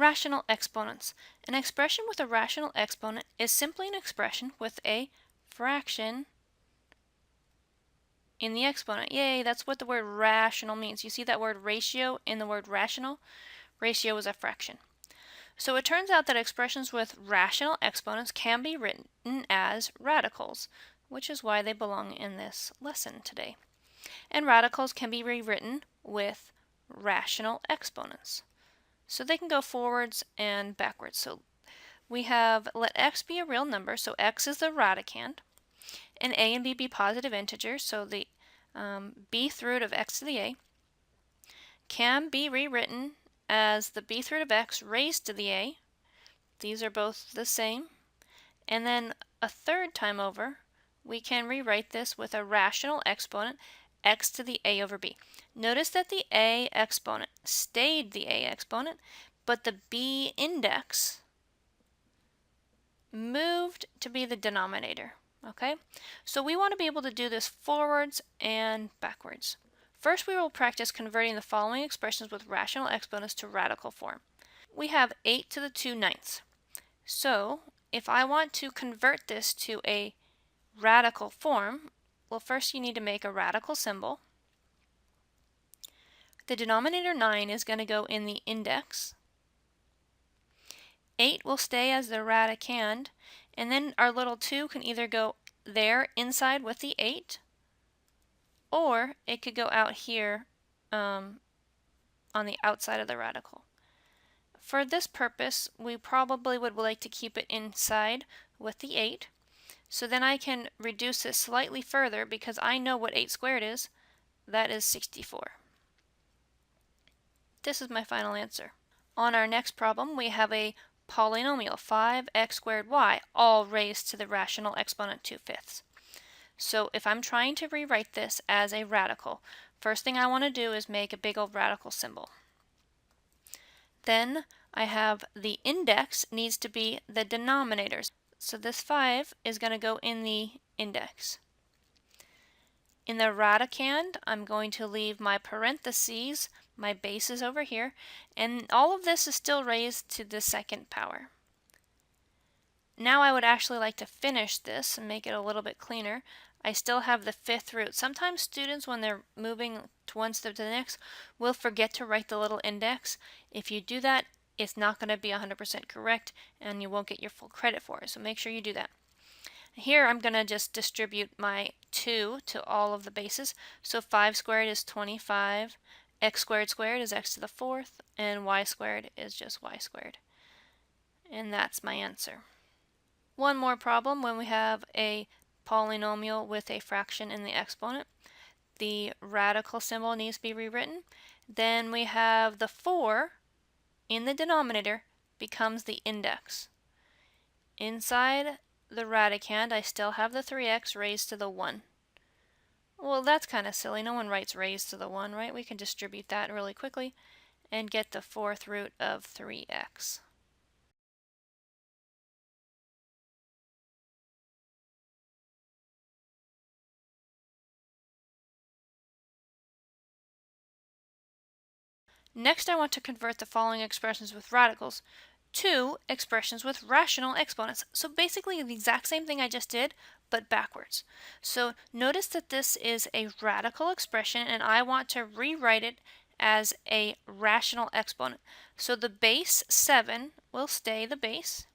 Rational exponents. An expression with a rational exponent is simply an expression with a fraction in the exponent. Yay, that's what the word rational means. You see that word ratio in the word rational? Ratio is a fraction. So it turns out that expressions with rational exponents can be written as radicals, which is why they belong in this lesson today. And radicals can be rewritten with rational exponents. So they can go forwards and backwards. So we have let x be a real number, so x is the radicand, and a and b be positive integers, so the bth root of x to the a can be rewritten as the bth root of x raised to the a. These are both the same. And then a third time over, we can rewrite this with a rational exponent, x to the a over b. Notice that the a exponent stayed the a exponent, but the b index moved to be the denominator. Okay, so we want to be able to do this forwards and backwards. First, we will practice converting the following expressions with rational exponents to radical form. We have 8 to the 2/9. So if I want to convert this to a radical form, well, first you need to make a radical symbol. The denominator 9 is going to go in the index. 8 will stay as the radicand, and then our little 2 can either go there inside with the 8, or it could go out here on the outside of the radical. For this purpose, we probably would like to keep it inside with the 8. So then I can reduce it slightly further because I know what 8 squared is. That is 64. This is my final answer. On our next problem, we have a polynomial 5x squared y, all raised to the rational exponent 2/5. So if I'm trying to rewrite this as a radical, first thing I want to do is make a big old radical symbol. Then I have the index needs to be the denominators. So this 5 is going to go in the index. In the radicand, I'm going to leave my parentheses, my base is over here, and all of this is still raised to the second power. Now I would actually like to finish this and make it a little bit cleaner. I still have the 5th root. Sometimes students, when they're moving to one step to the next, will forget to write the little index. If you do that, it's not going to be 100% correct and you won't get your full credit for it. So make sure you do that. Here I'm going to just distribute my 2 to all of the bases. So 5 squared is 25, x squared squared is x to the 4th, and y squared is just y squared. And that's my answer. One more problem when we have a polynomial with a fraction in the exponent. The radical symbol needs to be rewritten. Then we have the 4 in the denominator becomes the index. Inside the radicand, I still have the 3x raised to the 1. Well, that's kind of silly. No one writes raised to the 1, right? We can distribute that really quickly and get the 4th root of 3x. Next, I want to convert the following expressions with radicals to expressions with rational exponents. So basically the exact same thing I just did, but backwards. So notice that this is a radical expression and I want to rewrite it as a rational exponent. So the base 7 will stay the base.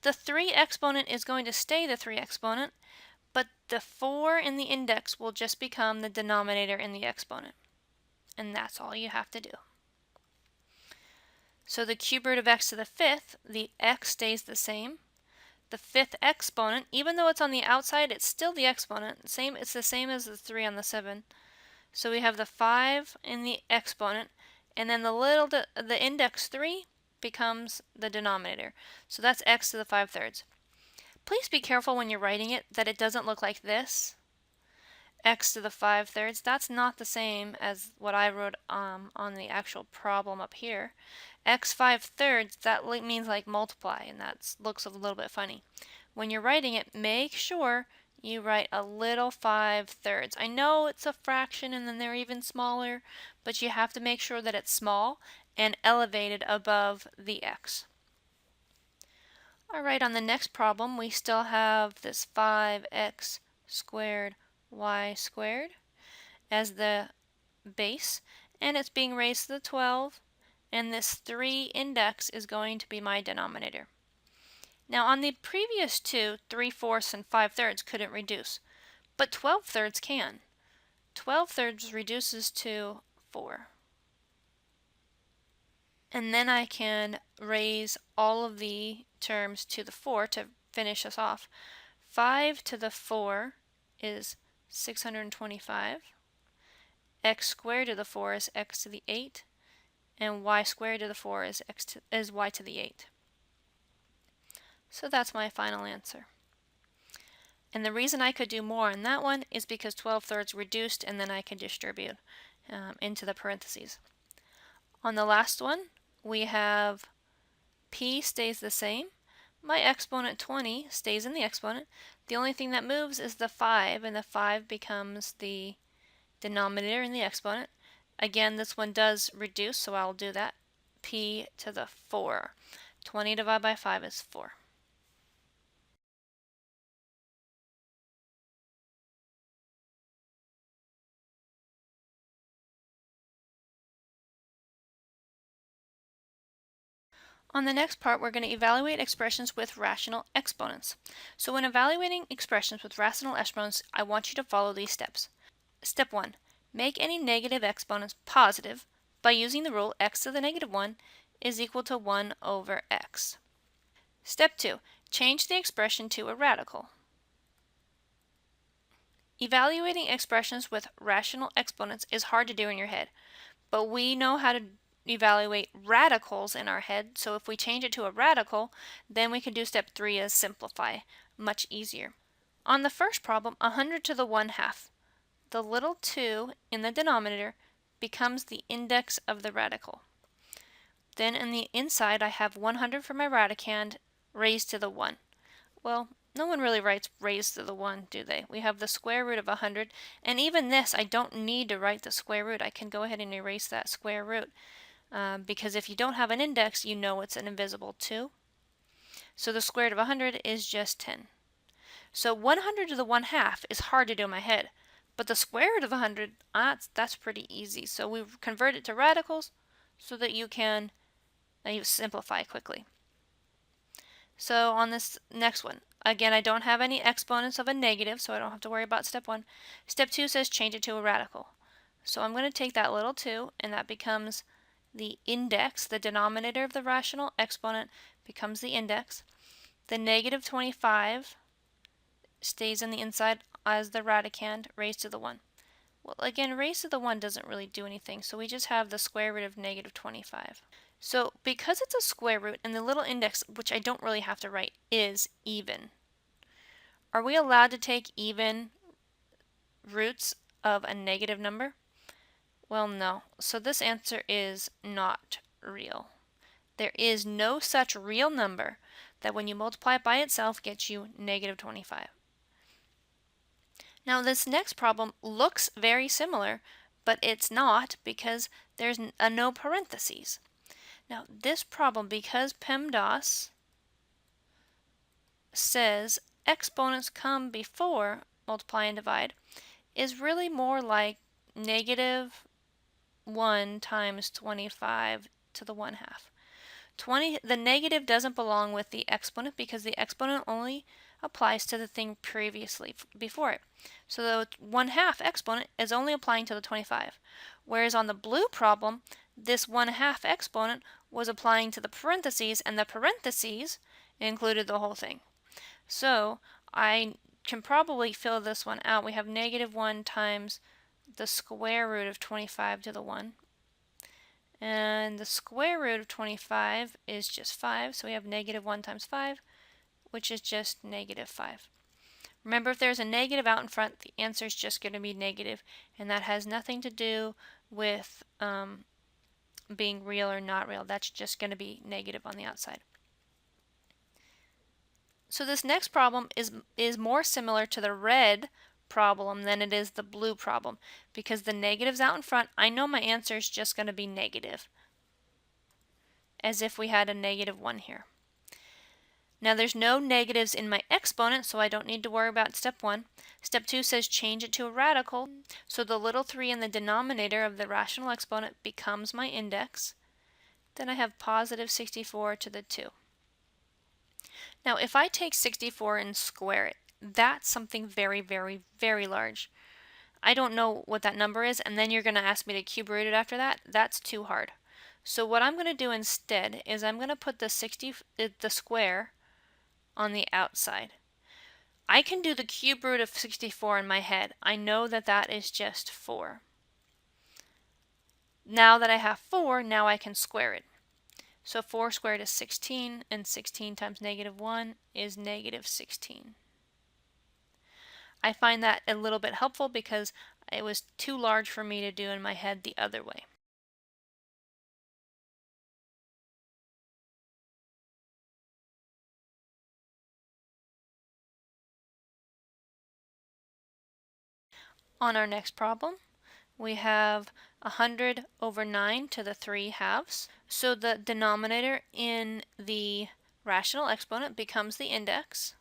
The 3 exponent is going to stay the 3 exponent, but the 4 in the index will just become the denominator in the exponent. And that's all you have to do. So the cube root of x to the 5th, the x stays the same. The 5th exponent, even though it's on the outside, it's still the exponent. It's the same as the 3 on the 7. So we have the 5 in the exponent, and then the index 3 becomes the denominator. So that's x to the 5/3. Please be careful when you're writing it that it doesn't look like this. X to the 5/3, that's not the same as what I wrote on the actual problem up here. X 5/3, that means like multiply, and that looks a little bit funny. When you're writing it, make sure you write a little 5/3. I know it's a fraction and then they're even smaller, but you have to make sure that it's small and elevated above the x. Alright, on the next problem, we still have this 5x squared y squared as the base, and it's being raised to the 12, and this 3 index is going to be my denominator. Now on the previous two, 3/4 and 5/3 couldn't reduce, but 12/3 can. 12/3 reduces to 4. And then I can raise all of the terms to the 4 to finish us off. 5 to the 4 is 625. X squared to the 4 is x to the 8. And y squared to the 4 is y to the 8. So that's my final answer. And the reason I could do more on that one is because 12/3 reduced, and then I can distribute into the parentheses. On the last one, we have p stays the same. My exponent 20 stays in the exponent. The only thing that moves is the 5, and the 5 becomes the denominator in the exponent. Again, this one does reduce, so I'll do that. P to the 4. 20 divided by 5 is 4. On the next part, we're going to evaluate expressions with rational exponents. So when evaluating expressions with rational exponents, I want you to follow these steps. Step 1. Make any negative exponents positive by using the rule x to the negative 1 is equal to 1 over x. Step 2. Change the expression to a radical. Evaluating expressions with rational exponents is hard to do in your head, but we know how to evaluate radicals in our head, so if we change it to a radical, then we can do step 3 as simplify, much easier. On the first problem, 100 to the 1/2, the little 2 in the denominator becomes the index of the radical. Then in the inside I have 100 for my radicand raised to the 1. Well, no one really writes raised to the 1, do they? We have the square root of 100, and even this I don't need to write the square root. I can go ahead and erase that square root. Because if you don't have an index, you know it's an invisible 2. So the square root of 100 is just 10. So 100 to the 1/2 is hard to do in my head, but the square root of 100, that's pretty easy. So we convert it to radicals so that you can simplify quickly. So on this next one, again, I don't have any exponents of a negative, so I don't have to worry about step 1. Step 2 says change it to a radical. So I'm going to take that little 2, and that becomes the index. The denominator of the rational exponent becomes the index. The negative 25 stays in the inside as the radicand raised to the 1. Well, again, raised to the 1 doesn't really do anything, so we just have the square root of negative 25. So because it's a square root and the little index, which I don't really have to write, is even, are we allowed to take even roots of a negative number? Well, no. So this answer is not real. There is no such real number that when you multiply it by itself gets you negative 25. Now this next problem looks very similar, but it's not because there's no parentheses. Now this problem, because PEMDAS says exponents come before multiply and divide, is really more like negative 1 times 25 to the 1/2. The negative doesn't belong with the exponent because the exponent only applies to the thing previously before it. So the 1/2 exponent is only applying to the 25. Whereas on the blue problem, this 1/2 exponent was applying to the parentheses, and the parentheses included the whole thing. So I can probably fill this one out. We have negative 1 times the square root of 25 to the 1. And the square root of 25 is just 5, so we have negative 1 times 5, which is just negative 5. Remember, if there's a negative out in front, the answer is just going to be negative, and that has nothing to do with being real or not real. That's just going to be negative on the outside. So this next problem is more similar to the red problem than it is the blue problem, because the negative's out in front. I know my answer is just going to be negative. as if we had a -1 here. Now there's no negatives in my exponent, so I don't need to worry about step 1. Step 2 says change it to a radical, so the little 3 in the denominator of the rational exponent becomes my index. Then I have positive 64 to the 2. Now if I take 64 and square it, that's something very, very, very large. I don't know what that number is, and then you're going to ask me to cube root it after that. That's too hard. So what I'm going to do instead is I'm going to put the square on the outside. I can do the cube root of 64 in my head. I know that that is just 4. Now that I have 4, now I can square it. So 4 squared is 16, and 16 times -1 is -16. I find that a little bit helpful because it was too large for me to do in my head the other way. On our next problem, we have 100 over 9 to the 3 halves. So the denominator in the rational exponent becomes the index.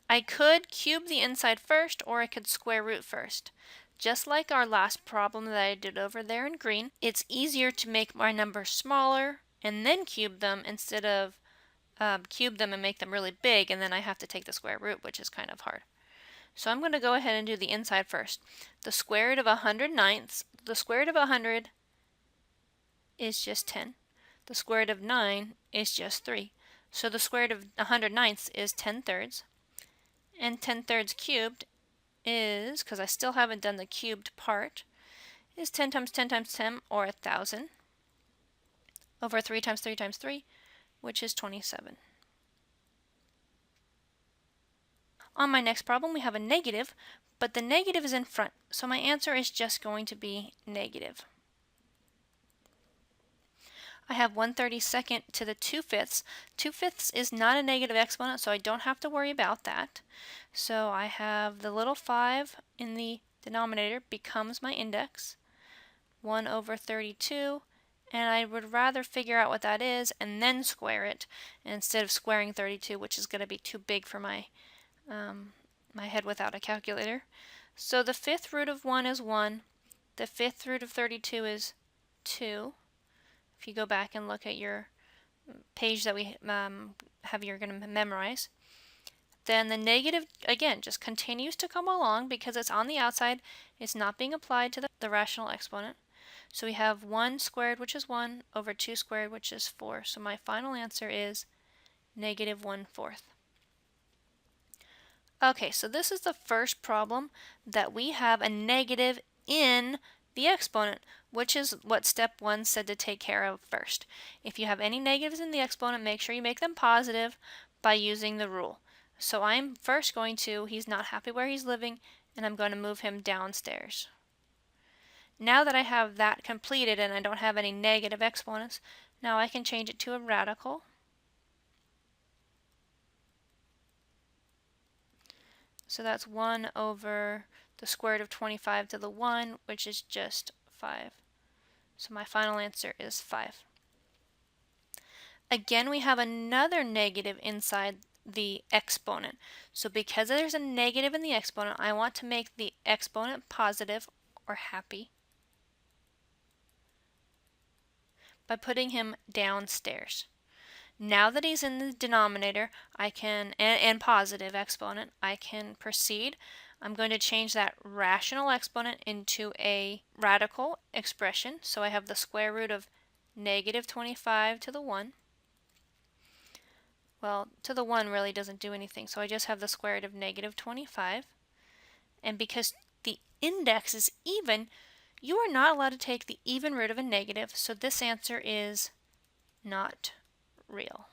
I could cube the inside first, or I could square root first. Just like our last problem that I did over there in green, it's easier to make my numbers smaller and then cube them instead of cube them and make them really big, and then I have to take the square root, which is kind of hard. So I'm going to go ahead and do the inside first. The square root of 100 ninths, the square root of 100 is just 10. The square root of 9 is just 3. So the square root of 100 ninths is 10 thirds. And 10 thirds cubed is, because I still haven't done the cubed part, is 10 times 10 times 10, or 1,000, over 3 times 3 times 3, which is 27. On my next problem, we have a negative, but the negative is in front, so my answer is just going to be negative. I have 1/32 to the 2/5. 2/5 is not a negative exponent, so I don't have to worry about that. So I have the little 5 in the denominator becomes my index, 1 over 32, and I would rather figure out what that is and then square it instead of squaring 32, which is going to be too big for my head without a calculator. So the 5th root of 1 is 1. The 5th root of 32 is 2. If you go back and look at your page that we you're going to memorize. Then the negative, again, just continues to come along because it's on the outside. It's not being applied to the rational exponent. So we have 1 squared, which is 1, over 2 squared, which is 4. So my final answer is -1/4. Okay, so this is the first problem that we have a negative in the exponent, which is what step 1 said to take care of first. If you have any negatives in the exponent, make sure you make them positive by using the rule. So I'm first going to, he's not happy where he's living, and I'm going to move him downstairs. Now that I have that completed and I don't have any negative exponents, now I can change it to a radical. So that's 1 over the square root of 25 to the 1, which is just 5. So my final answer is 5. Again, we have another negative inside the exponent. So because there's a negative in the exponent, I want to make the exponent positive or happy by putting him downstairs. Now that he's in the denominator, I can, and positive exponent, I can proceed. I'm going to change that rational exponent into a radical expression. So I have the square root of -25 to the 1. Well, to the 1 really doesn't do anything, so I just have the square root of -25. And because the index is even, you are not allowed to take the even root of a negative, so this answer is not real.